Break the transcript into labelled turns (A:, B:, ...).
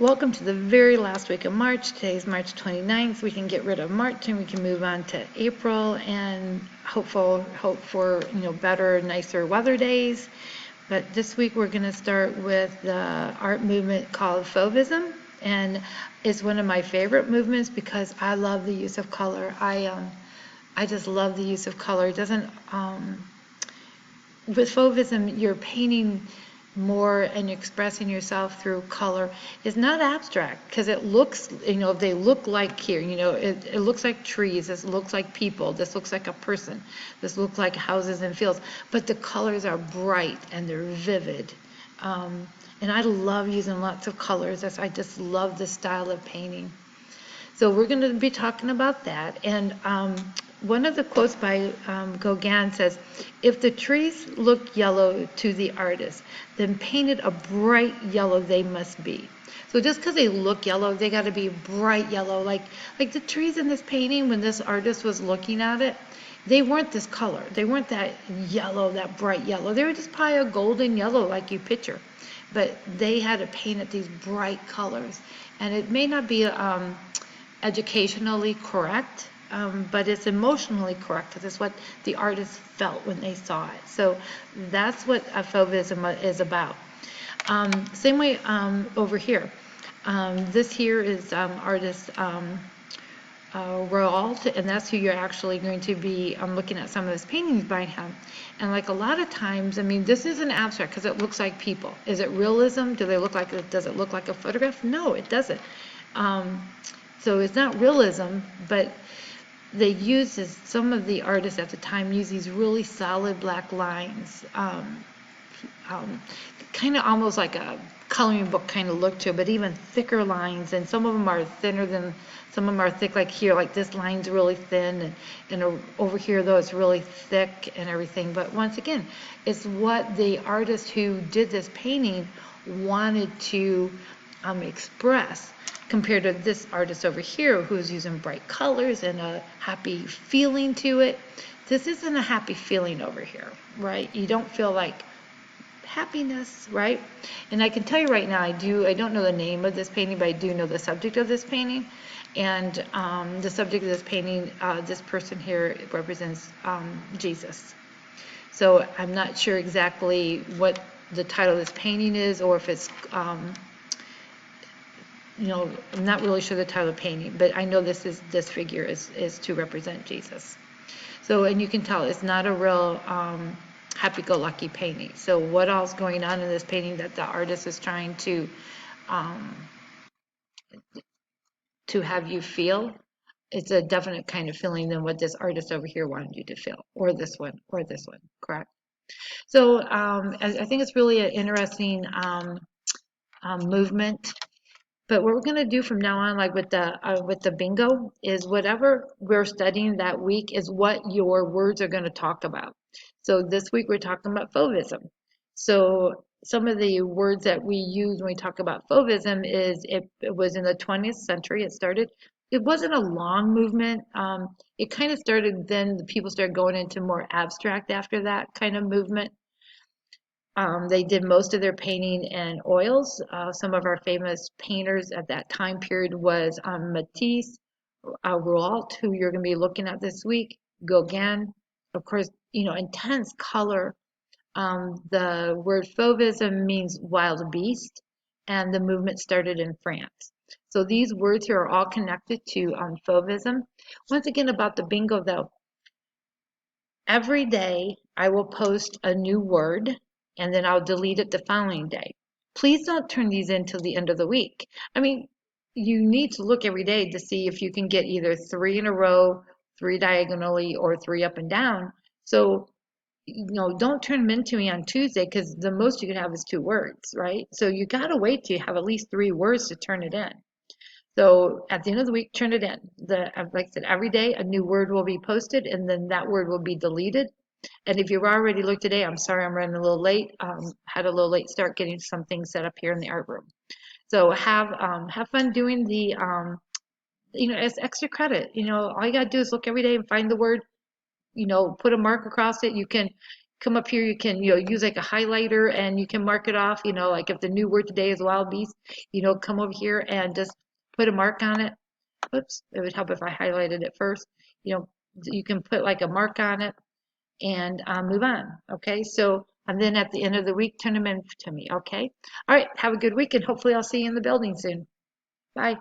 A: Welcome to the very last week of March. Today is March 29th. We can get rid of March and we can move on to April and hope for better, nicer weather days. But this week we're going to start with the art movement called fauvism, and it's one of my favorite movements because I love the use of color. I just love the use of color. It doesn't with fauvism, you're painting more and expressing yourself through color. It's not abstract because it looks, they look like here, it looks like trees, this looks like people, this looks like a person, this looks like houses and fields, but the colors are bright and they're vivid. And I love using lots of colors. I just love this style of painting. So we're going to be talking about that. And one of the quotes by Gauguin says, if the trees look yellow to the artist, then painted a bright yellow they must be. So just because they look yellow, they got to be bright yellow. Like the trees in this painting, when this artist was looking at it, they weren't this color. They weren't that yellow, that bright yellow. They were just probably a golden yellow like you picture. But they had to paint it these bright colors. And it may not be educationally correct, but it's emotionally correct because it's what the artist felt when they saw it. So that's what fauvism is about. Same way over here. This here is artist Roald, and that's who you're actually going to be looking at some of his paintings by him. And like a lot of times, I mean, this isn't abstract because it looks like people. Is it realism? Does it look like a photograph? No, it doesn't. So it's not realism, but some of the artists at the time use these really solid black lines, kind of almost like a coloring book kind of look to it, but even thicker lines, and some of them are thinner than, some of them are thick, like here, like this line's really thin, and over here though it's really thick and everything. But once again, it's what the artist who did this painting wanted to express, compared to this artist over here who's using bright colors and a happy feeling to it. This isn't a happy feeling over here, right? You don't feel like happiness, right? And I can tell you right now, I don't know the name of this painting, but I do know the subject of this painting. And the subject of this painting, this person here represents Jesus. So I'm not sure exactly what the title of this painting is, or if it's I'm not really sure the title of the painting, but I know this figure is to represent Jesus. So, and you can tell it's not a real happy-go-lucky painting. So what else going on in this painting that the artist is trying to have you feel? It's a definite kind of feeling than what this artist over here wanted you to feel, or this one, correct? So I think it's really an interesting movement. But what we're going to do from now on, like with the bingo, is whatever we're studying that week is what your words are going to talk about. So this week we're talking about fauvism. So some of the words that we use when we talk about fauvism is it was in the 20th century. It started. It wasn't a long movement. It kind of started then. The people started going into more abstract after that kind of movement. They did most of their painting in oils. Some of our famous painters at that time period was Matisse, Rouault, who you're going to be looking at this week, Gauguin, of course, intense color. The word fauvism means wild beast, and the movement started in France. So these words here are all connected to fauvism. Once again, about the bingo, though, every day I will post a new word and then I'll delete it the following day. Please don't turn these in till the end of the week. I mean, you need to look every day to see if you can get either 3 in a row, 3 diagonally, or 3 up and down. So, don't turn them in to me on Tuesday because the most you can have is 2 words, right? So you got to wait till you have at least 3 words to turn it in. So at the end of the week, turn it in. Like I said, every day a new word will be posted, and then that word will be deleted. And if you've already looked today, I'm sorry I'm running a little late. Had a little late start getting some things set up here in the art room. So have fun doing the it's extra credit. All you gotta do is look every day and find the word. Put a mark across it. You can come up here, you can, use like a highlighter and you can mark it off, like if the new word today is wild beast, come over here and just put a mark on it. Whoops, it would help if I highlighted it first. You know, you can put like a mark on it and move on. Okay, so and then at the end of the week, turn them in to me. Okay, all right, have a good week and hopefully I'll see you in the building soon. Bye.